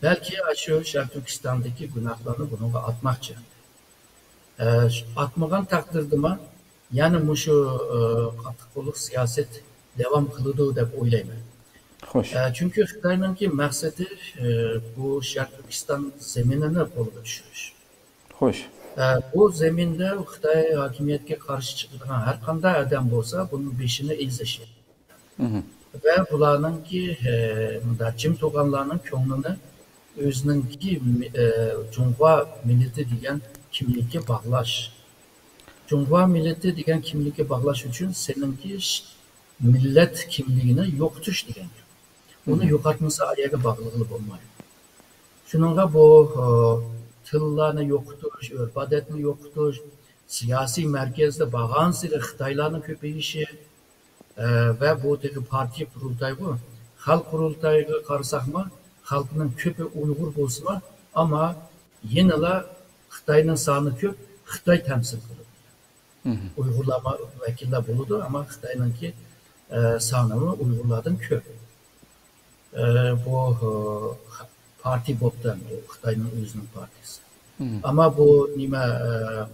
Belki şu Şark Türkistan'daki günahlarını bunu atmak için. Atmagan takdirdime yani şu katıklık siyaset devam kılıdı da oylayman. Hoş. Çünkü Xitay'ınki maksatı bu Şark Türkistan zeminini bulup düşürüş. Hoş. Bu zeminde Xitay hakimiyetke karşı çıkan her kanday adam olsa bunun beşini izleşir. Ve bularınki Çin toğanlarının köngünü özününki Cunhua milleti degan kimlikке bağlaş. Cunhua milleti degan kimlikке bağlaş üçün seninki millet kimliğini yok tuş degan. Onu yo'qotmasa ayaga bağlılığı olmaydı. Şununla bu tıllarını yok tuş, örf adetini yok tuş, siyasi merkezde bağansıyla Xitaylarının köpeyişi ve bu teki parti kurultayı bu. Halk kurultayı karşısakma, halkının köpü Uygur bolsa ama yine Xitay'nın sanı köp, Xitay temsil kılır. Uygurlar vekiller buludu ama Xitay'ınki sanımı Uygurlardan köp. Bu parti boptan, Xitay'ın özünün partisi. Ama bu nime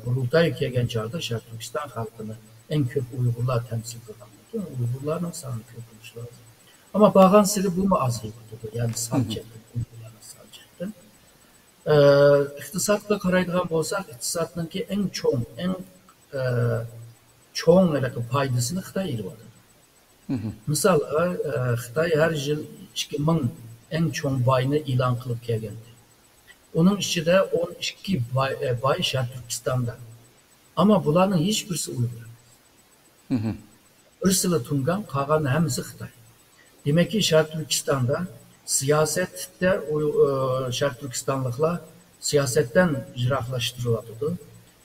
kurultayı kelgen çağda Şark Türkistan halkını en köp Uygurlar temsil kılan. Uygurların sanı köp olmuş lazım. Ama bağın sırrı bu mu az yıkıdı? Yani salçaktı, Uygurların salçaktı. İktisatla karaydıgan bolsak, iktisatınki en çoğun paydasını Xitay ilvadı. Misal, Xitay her yıl 2000 en çoğun bayını ilan kılıp kelgendi. Onun içinde 12 bay Şark Türkistan'da. Ama bunların hiçbirisi Uygur. Irsılı Tungan, kalan hemisi Xitay. Demek ki Şark Türkistan'da siyasette Şark Türkistanlıkla siyasetten icralaştırılıyordu.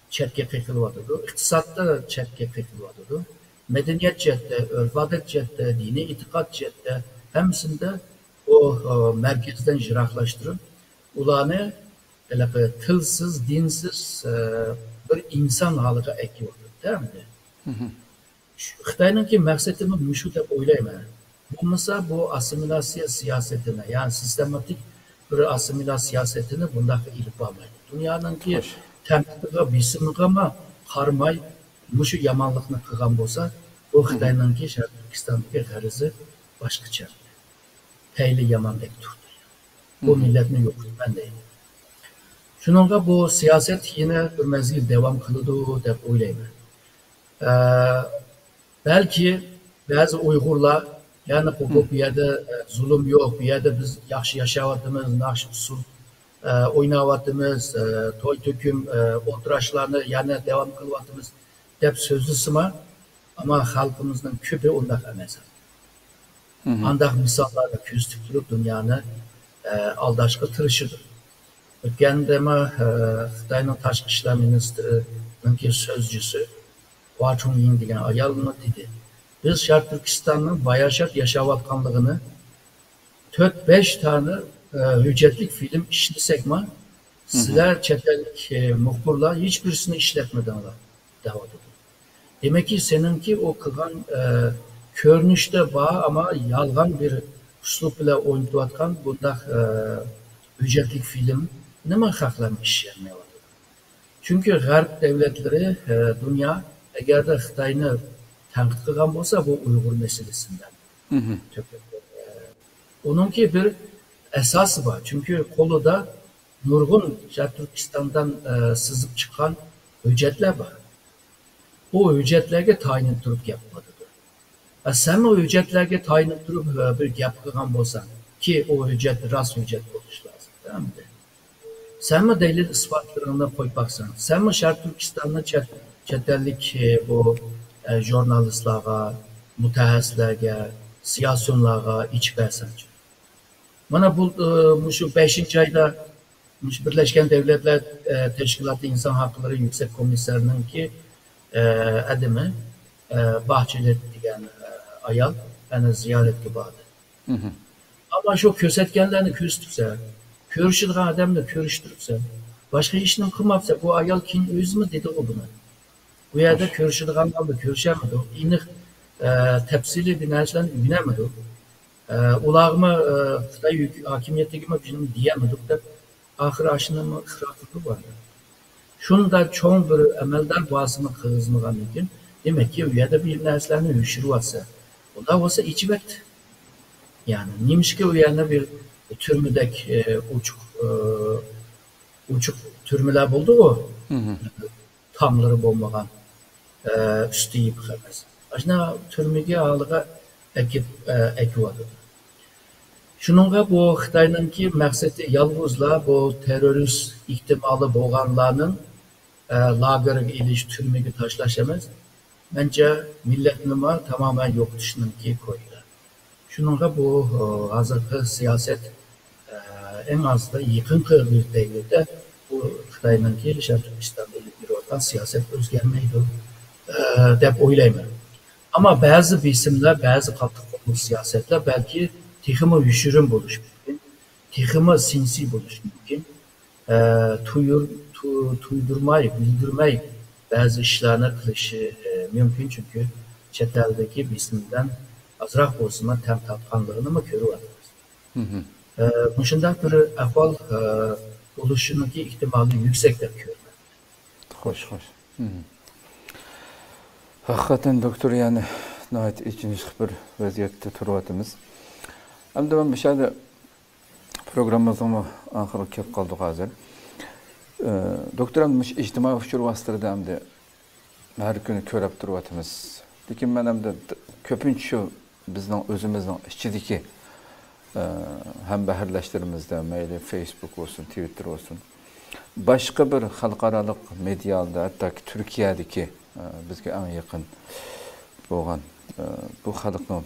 Çetke kekilıyordu. İktisatta çetke kekilıyordu. Medeniyet cihette, örf adet cihette, dini itikat cihette hemsinde o merkezden icralaştırıp ulanı tılsız, dinsiz bir insan halıga ekiyordu. Değil mi? Xitay'ınki maksatımı müşu dep oylayman. Olmasa bu asimilasyon siyasetine yani sistematik bir asimilasyon siyasetini bunda ilip almaydı. Dünyanınki temtiga bisimiga ama karmay müşu yamanlıkını kılgan bolsa bu Xitay'ınki Şark Türkistan'daki garizi başkaça. Peyli yaman dek turdu. Bu milletini yoktu ben deyim. Şununla bu siyaset yine bir mezgil devam kılıdı dep oylayman. Belki bazı Uygurlar yani hukuk bir yerde zulüm yok, bir yerde biz yaxşı yaşavatımız, nakş usul oynavatımız, toy töküm oturaşlarını yani devam kılvatımız dep sözlü sıma ama halkımızın köpü ondak emes. Andak misallarla küstük durup dünyanı aldaşkı tırışıdır. Ötken deme Xitay'ın Taşkı İşler Ministri'nin sözcüsü Hua Chunying degan ayalını dedi. Biz Şark Türkistan'ın bayaşat yaşavatkanlığını 4-5 tane hüccetlik film işlesekme sizler çetellik muhbirler hiçbirisini işletmeden devam ediyor. Demek ki seninki o kılgan körünüşte bağ ama yalgan bir üslup ile oynatıvatkan bunda hüccetlik film ne mi haklarını işlemeye var? Çünkü Garp devletleri dünya eğer de Xitay'ını tanqid qilgan bo'lsa bu Uyg'ur meselesinden. Onunki bir esası var. Çünkü kolunda nurgun Şark Türkistan'dan sızıp çıkan hüccetler var. O hüccetlerge tayin durup yapmadıdır. Sen o hüccetlerge tayin durup bir gap qilgan bo'lsan, ki o hüccet rast hüccet oluş lazım. Tamam mı? Sen mi delil ispatlarına koy baksan? Sen mi Şark Türkistan'da çetellik bu jurnalistlara, mütehassislerge, siyasonlarga içip versen? Mana bu şu 5. ayda Birleşken Devletler Teşkilatı İnsan Hakları Yüksek Komiserinin ki adımı Bahçeli degan ayol beni ziyaretga bordi. Ama şu ko'rsatganlarni ko'rsatibsa, ko'rishadigan odamni ko'rishtiribsa, boshqa ishni qilmabsa, bu ayol keyin o'zimi dedi u buni. Bu yerda ko'rishadiganlarni ko'rishamidi, aniq tafsiliy bir narsalarni o'rganamidi. Ularni Xitoy hokimiyatigimi bizim diyamadik deb oxiri ashunimi ixtirofi bor. Shunda cho'ng bir amaldor bosimi qilizmagan ekan. Demak ki u yerda bir narsalarni yoshiryapsa, ular bo'lsa ichibakdi. Yani nimishki u yerda bir türmüdek uçuk türmüler buldu o. Tamları bo'lmagan üstü yiyip emas. Aşna türmüge alıga ekiyordu. Şununla bu Xitayninki maqsadi yalnızla bu terörist ihtimali bo'lganlarning lageriga ilish türmüge tashlash emas. Bence milletni tamamen yok dışınınki koydu. Şununla bu hazırki siyaset en az da yakın bir devlette bu Xitayninki Şark Türkistan'da bir ortam siyaset özgermeydi deb o'ylayman. Ama bazı isimler, bazı qattiq qo'lli siyasetler belki texmi yushirin bo'lishi mumkin, texmi sinsi bo'lishi mumkin, tuydurmay, bildirmay bazı işlerini qilishi mümkün çünkü chet eldagi isimdan azroq bo'lsin tam topganligini mi ko'ryapmiz. Shunday bir ahvol bo'lishining ehtimoli yuksak deb ko'raman. Xo'sh. Haqiqatan doktor, yani nəhayət ikinci bir vəziyyətdə turuyatımız. Hamda ben bir şeyde programımızın ahırı kep kaldık hazır. Doktoram ictimai uçur vasıtırda hamda her günü körüp turuyatımız. Lekin men hamda köpünç şu bizning özümüzning ichidagi hambaharlashtirimizda mayli Facebook olsun, Twitter olsun, başka bir xalqarалық medialda, hattoki Turkiyadagi bizga eng yaqin bo'lgan bu xalqning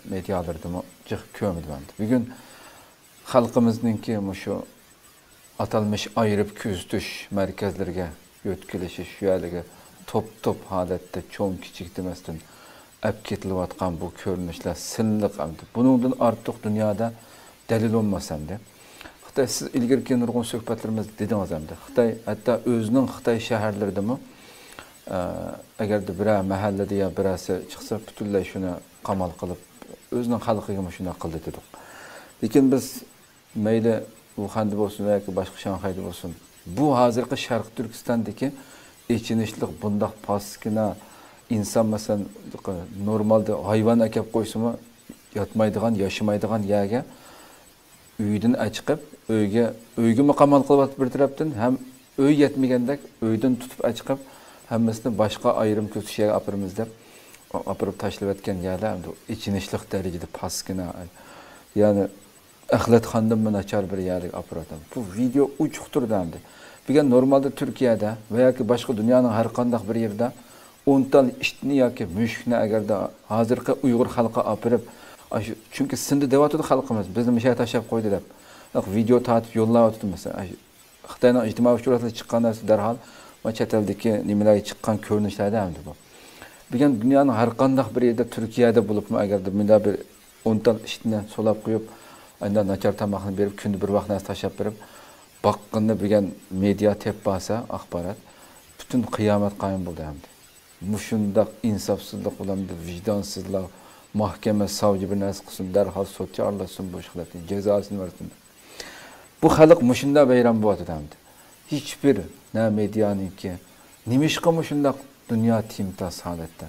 medialarida jiq ko'milmadi. Bugun xalqimizningki shu atalmış ayırıp kuzatish markazlariga yo'tkilishi, shu yerga top holatda cho'ng kichik demasdan ap ketilayotgan bu ko'rinishlar silliq hamda buningdan ortiq dunyoda dalil olmasam-da. Xitoy, siz ilgirki nurg'un suhbatlarimiz dedingiz hamda. Xitoy hatto o'zining Xitoy shaharlaridami agarda biror mahallada yo birasi chiqsa butunlay shuni qamal qilib o'zining xalqiga shuni qildi dedik. Lekin biz mayli Wuhanda bo'lsin yoki boshqa Shanxayda bo'lsin, bu hozirgi Sharq Turkistondagi echinishlik bundaq paskina insan mesela normalde hayvan akab qo'ysimi yotmaydigan, yashamaydigan yerga uydan chiqib, uyga qamal qilib bir tarafdan ham uy yetmagandek uydan tutib chiqib hammasini boshqa ayrim ko'rsatishga apirimiz deb apirib tashlab etgan yerlar ichinishlik darajada paskina, ya'ni axlatxondan nachar bir yerga apiratam. Bu video uchuq turdi hamda. Bugun normalde Turkiyada va yoki boshqa dunyoning har qanday bir yerda ontal iştini yoki mushukni agarda hozirgi Uyg'ur xalqi apirib, chunki sindi deyotdi xalqimiz, bizni mishay tashlab qo'ydi deb video tortib yo'llayotdi. Mesela Xitoyning ijtimoiy uchrashuvlarida chiqqan narsa darhol va chet eldagi nimalarga chiqqan ko'rinishlarda hamda bu. Bugun dunyoning har qanday bir yerda Turkiyada bo'libmi agarda bunda bir ontal ishtini solab qo'yib, aynan nachar tamoqni berib, kunda bir vaqt narsa tashlab berib, baqqinni bugun media tep bo'lsa, axborot butun qiyomat qoyim bo'ldi hamda. Muşundaq insafsızlıq olan bir vicdansızlıq, mahkeme, savcı bir narsa qilsin, darhol sotga aralashsin, bu ishlarni jazosini versin. Bu xalq muşunda bayram bo'ladi hamda. Hiçbir ne medyaniki, nimishqa muşundaq dünya timtas holatda.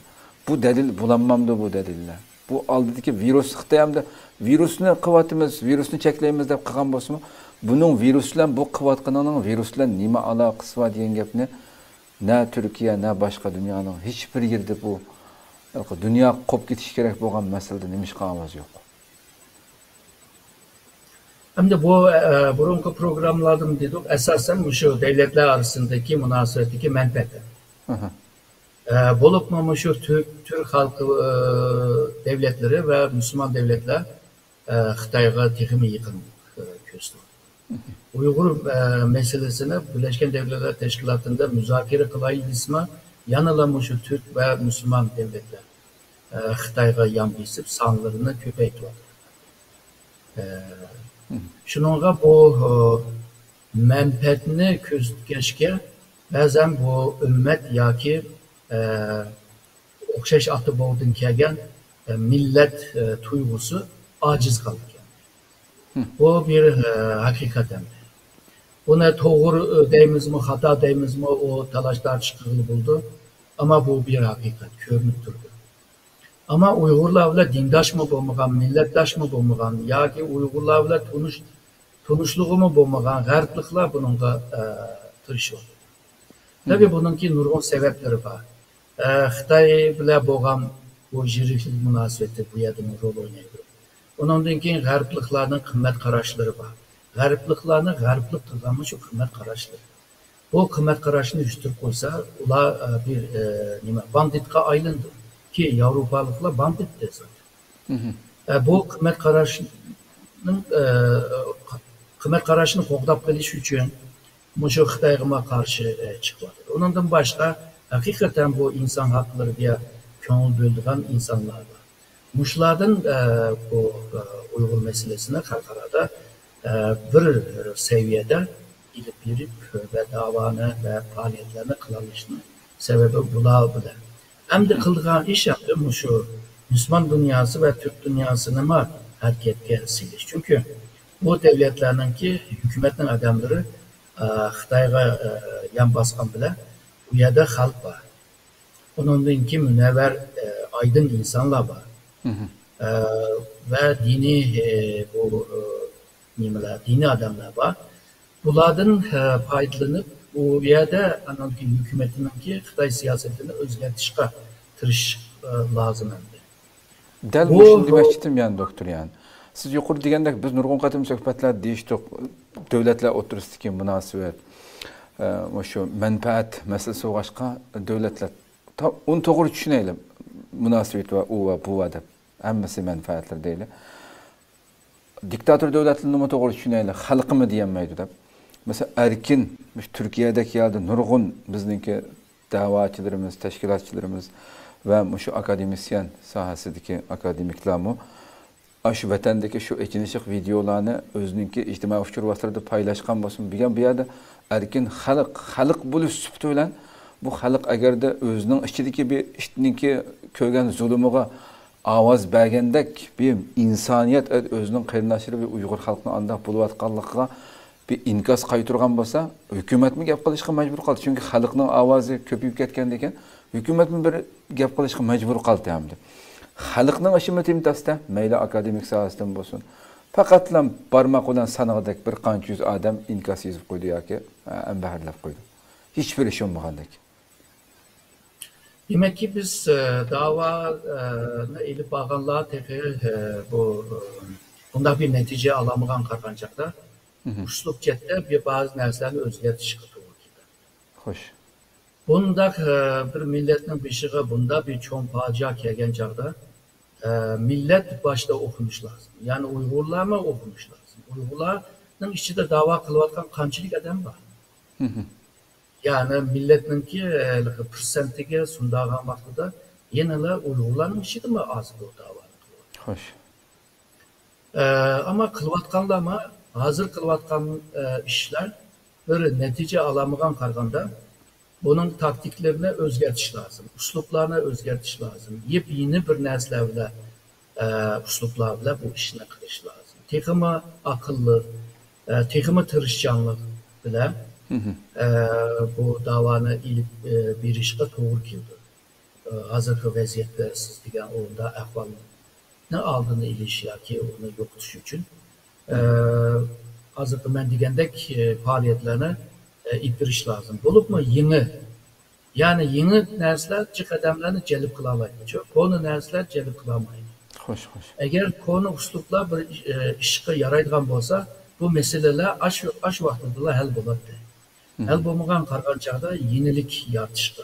Bu dalil bulanmamdi bu dalillar. Bu oldidagi virus Xitoy hamda virusni qilyapmiz, virusni cheklaymiz deb qilgan bo'lsa-mu, buning virus bilan bu qilyotganining virus bilan nima aloqasi bor degan gapni ne Türkiye ne başka dünyanın hiçbir yerde bu dünya kop getiş gerek bo'lgan masalada nimishqa ovoz yo'q. Hem de bu burunki programlardan dedik esasen şu devletler arasındaki münasebetdeki menfaatler. Bolup mu şu Türk halkı devletleri ve Müslüman devletler Xitayga texmi yıkın köstü. Uygur meselesini Birleşken Devletler Teşkilatı'nda müzakere kılayı ismi yanıla şu Türk ve Müslüman devletler Xitayga yan bisip sanlarını köpeytiyor. Şununla bu menfaatini közgeçke bazen bu ümmet yaki okşaş atı boğdun kelgen millet tuygusu aciz kaldı. Bu bir hakikaten. Buna doğru deyimiz mi, hata deyimiz mi o talaşlar çıkılı buldu. Ama bu bir hakikat, görünüp durdu. Ama Uygurlarla dindaş mı bulmagan, milletdaş mı bulmagan, ya ki Uygurlarla tunuşluğu mu bulmagan, gariplikler bununla tırışıyor. Tabii bununki nurgun sebepleri var. Xitay bile boğan bu jiriklik münasebeti bu yadını rol oynayıyor. Ondan keyin garipliklarning qimmat qarashlari bor. Garipliklarni gariplik qilganmi shu qimmat qarashlar. Bu qimmat qarashni uyushtirib qo'ysa, ular bir banditga aylandi. Ki Yevropalıklar bandit desa. Bu qimmat qarashni qo'g'dab qilish uchun shu Xitoyga qarshi chiqadi. Ondan boshqa hakikaten bu inson haqlariga ko'ngil bo'lgan insonlar bor. Muşlardan bu Uygur meselesine xalqarada bir seviyede ilip yürüp ve davanı ve faaliyetlerini kılalışını sebebi bular bile. Hem de kıldığı iş yaptım şu Müslüman dünyası ve Türk dünyasını mı hareketke siliş. Çünkü bu devletlerinin ki hükümetin adamları Xitayga yan baskan bile bu yerde halk var. Onun ki münevver aydın insanlar var. Ve dini bu dini adamlar var. Bunlardan faydalanıp bu yerde anadaki hükümetinin ki Xitay siyasetini özgertişke tırış lazım hem de. Dal bu demek yani doktor yani. Siz yukarı degende biz nurgun qatim söhbetler deyiştik devletler oturistiki münasebet şu menfaat meselesi başka devletler onu doğru düşünelim münasebet ve o ve bu adab hammasi menfaatlar değil. Diktatör devletlerini mi doğru düşünelim halkı mı diyemeydi de. Mesela erkin Türkiye'deki yerde nurgun bizninki davaçılarımız, teşkilatçılarımız ve şu akademisyen sahasideki akademikler mi aşı vatandaki şu ekinişik videolarını özününki ictimai uçur vasıtada paylaşkan basın bir yerde erkin halk buluş süptü bilen bu halk eğer de özünün içindeki bir iştinki köygen zulümüge avaz bergendek bir insaniyet özünün kaynaşırı bir Uygur halkını anda buluvatkallıkla bir inkas kayıtırgan bolsa hükümet mi gap qilishga mecbur kaldı. Çünkü halkның avazı köpüyüp ketgendeken hükümet mi bir gap qilishga mecbur kaldı hamdi. Halkның işi timtasda meyli akademik sahasından bolsun. Faqatlam barmaq bilan sanag'dak bir qancha yüz adam inkas yozib qo'ydi yoki ambaharlab qo'ydi. Hiç bir iş olmagandek. Demek ki biz davanı elip bağanlığa tekrar bunda bir netice alamıgan kargancakta uçluk cette bir bazı nerslerini özgertiş kıtı oldu. Hoş. Bunda bir milletin bişiği bunda bir çoğun paca kelgen çağda millet başta okumuş lazım. Yani Uygurlar mı okumuş lazım? Uygurların içinde dava kılıvatkan kançılık adam var. Yani milletinki persentiga sundagan vaqtida yana Uygurlarning ishida mi az bu davani qilib. Xo'sh. Ama qilvatganlar mı hazır qilvatgan ishlar bir natija olamagan qaraganda bunun taktiklerini özgertiş lazım. Usluplarını özgertiş lazım. Yepyeni bir narsalar bilan usluplar bilan bu ishni qilish lazım. Texmi akıllı, texmi tirishchanlik bilan bu davanı ilip bir işe doğru keldi. Hazırki vaziyette siz degan o'rinda ahvolni oldini ilish yoki uni yo'qotish uchun hazırki men degandek faaliyetlerini ipirish lazım. Bo'libmi yeni yani yeni narsalar jiq odamlarni jalb qila oladi. Konu narsalar jalb qila olmaydi. Xo'sh, xo'sh. Agar konu uslublar bir ishga yaraydigan bo'lsa, bu meseleler aş vaxtında hal buladı. Hal bulmagan qarğan çağda yenilik yaratışqa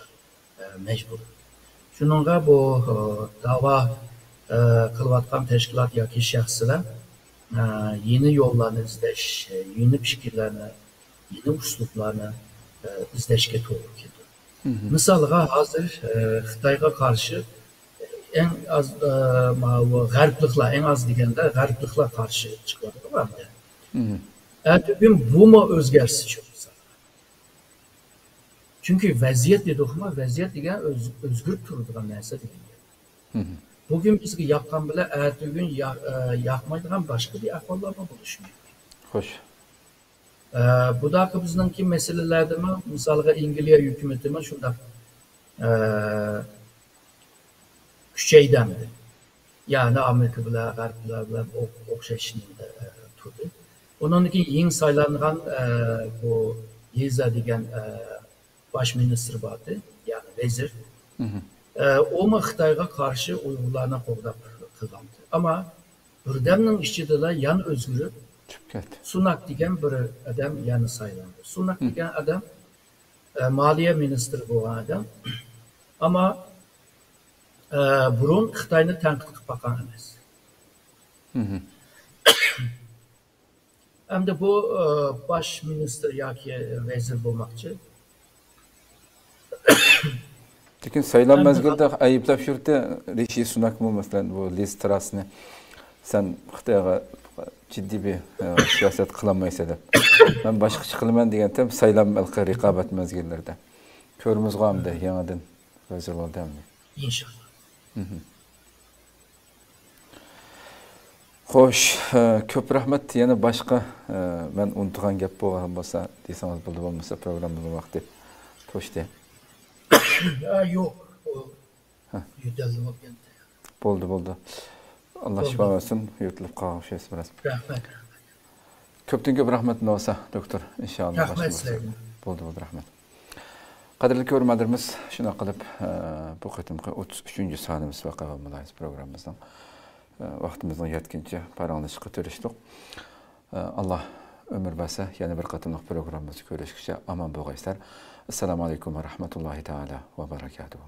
mecbur. Şununla bu dava kılvatkan teşkilat yoki şahslar yeni yollarını izleş, yeni fikirlerini, yeni uslublarını izleşke to'g'ri keldi. Misalga hazır Xitoyga karşı en az g'arbliklar, en az deganda g'arbliklar qarshi chiqyapti hamda. Bugün bu mu o'zgarishi uchun? Çünkü vaziyet dedikmi, vaziyet degan o'zgarib turadigan narsa degan. Bugün bizga yoqqan bilan ertagün yoqmaydigan boshqa bir ahvollar bo'lishi mumkin. Xo'sh. Bunaqa bizningki masalalarda misalga Angliya hukumati shunday kuchaydamdi. Yani Amerika bilan g'arblar bilan o'xshashishda turdi. Undan keyin yangi saylangan bu Yeza degan baş minister vardı, yani vezir. O mu Xitoyga karşı Uyg'urlarni qo'llab qilgandi. Ama birdamning ichida yan o'zgarib, Sunak degan bir adam yana saylandi. Sunak degan adam moliya ministri bo'lgan adam. Ama burun Xitoyni tanqid qilib boqqan emas. Hamda bu baş minister yoki vezir bo'lmoqchi. Lekin saylan mezgilda ayıplab yurdi Rishi Sunak mı mesela bu Liz Truss'ni sen Xitoyga ciddi bir siyaset kılamaysa da ben başka çıkılman degan tem saylan melqi raqobat mezgillarda ko'rimiz qo'yamdi yangidan vezir bo'ldimi inshaalloh. Xo'sh, ko'p rahmat. Yana boshqa men unutgan gap bo'lsa desangiz bo'lmasa programmani vaqti to'shdi. Yok. Yutaldi olganda. Bo'ldi. Allah şifa versin. Yutilib qolishimiz bilan. Rahmat. Ko'pdan ko'p rahmat olsa doktor inshaalloh. Rahmat sizlarga. Bo'ldi, rahmat. Qadrli ko'ruvchilarimiz, shuna qilib bu qatimqi 33-sonimiz vaqaga muloyiz programmamizdan vaqtimizdan yetkincha paranglashga tirishdik. Allah ömür verse yana bir qatimliq programmamizni ko'rishgacha omon bo'linglar. Assalomu alaykum va rahmatullohi taala va barakatuh.